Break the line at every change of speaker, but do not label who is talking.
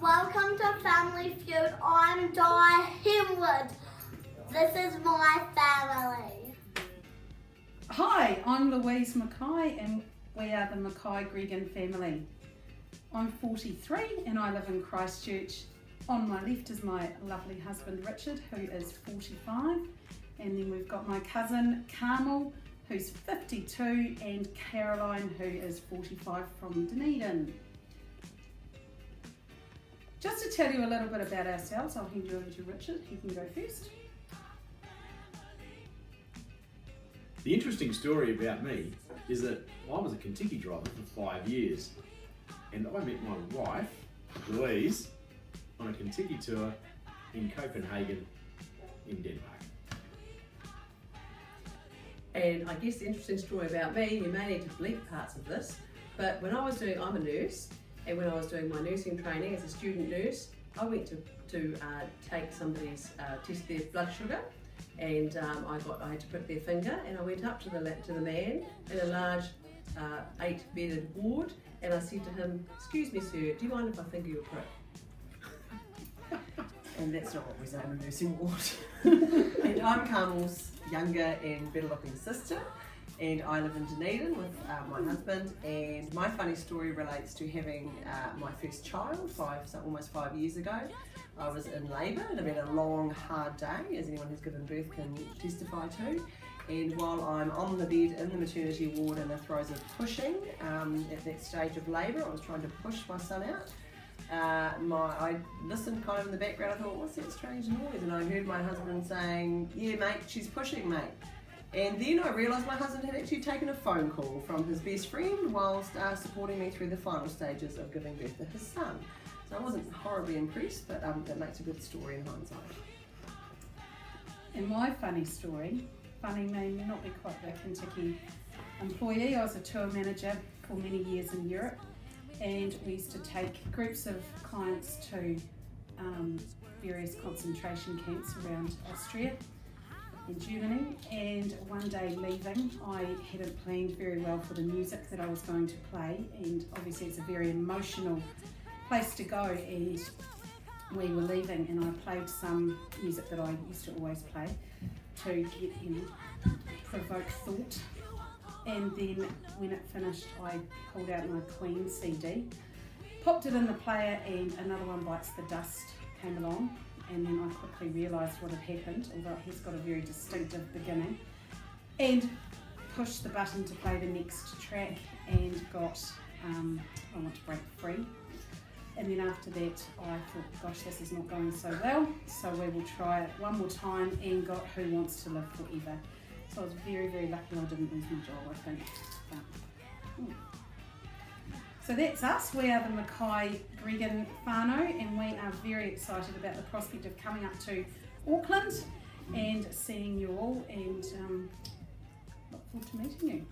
Welcome to Family Feud. I'm Di Hemwood. This is my family.
Hi, I'm Louise MacKay and we are the MacKay-Gregan family. I'm 43 and I live in Christchurch. On my left is my lovely husband Richard, who is 45, and then we've got my cousin Carmel, who's 52, and Caroline, who is 45 from Dunedin. Just to tell you a little bit about ourselves, I'll hand you over to Richard. He can go first.
The interesting story about me is that I was a Kentucky driver for 5 years, and I met my wife, Louise, on a Kentucky tour in Copenhagen in Denmark.
And I guess the interesting story about me, you may need to bleep parts of this, but when I was doing, I'm a nurse, and when I was doing my nursing training as a student nurse, I went to take somebody's, test their blood sugar, and I had to prick their finger, and I went up to the man in a large 8-bedded ward, and I said to him, "Excuse me sir, do you mind if I finger your prick?"
And that's not what we say in a nursing ward. And I'm Carmel's younger and better looking sister, and I live in Dunedin with my husband, and my funny story relates to having my first child almost 5 years ago. I was in labour and I've had a long hard day, as anyone who's given birth can testify to, and while I'm on the bed in the maternity ward in the throes of pushing, at that stage of labour I was trying to push my son out. I listened kind of in the background. I thought, what's that strange noise? And I heard my husband saying, "Yeah mate, she's pushing mate." And then I realised my husband had actually taken a phone call from his best friend whilst supporting me through the final stages of giving birth to his son. So I wasn't horribly impressed, but that makes a good story in hindsight.
And my funny story, funny may not be quite the Kentucky employee. I was a tour manager for many years in Europe, and we used to take groups of clients to various concentration camps around Austria and Germany, and one day leaving I hadn't planned very well for the music that I was going to play, and obviously it's a very emotional place to go, and we were leaving and I played some music that I used to always play to get provoke thought. And then when it finished, I pulled out my Queen CD, popped it in the player, and Another One Bites the Dust came along, and then I quickly realised what had happened, although it has got a very distinctive beginning, and pushed the button to play the next track and got I Want to Break Free. And then after that I thought, gosh, this is not going so well, so we will try it one more time, and got Who Wants to Live Forever. So I was very, very lucky I didn't lose my job, I think. So that's us. We are the MacKay-Gregan whānau, and we are very excited about the prospect of coming up to Auckland and seeing you all, and look forward to meeting you.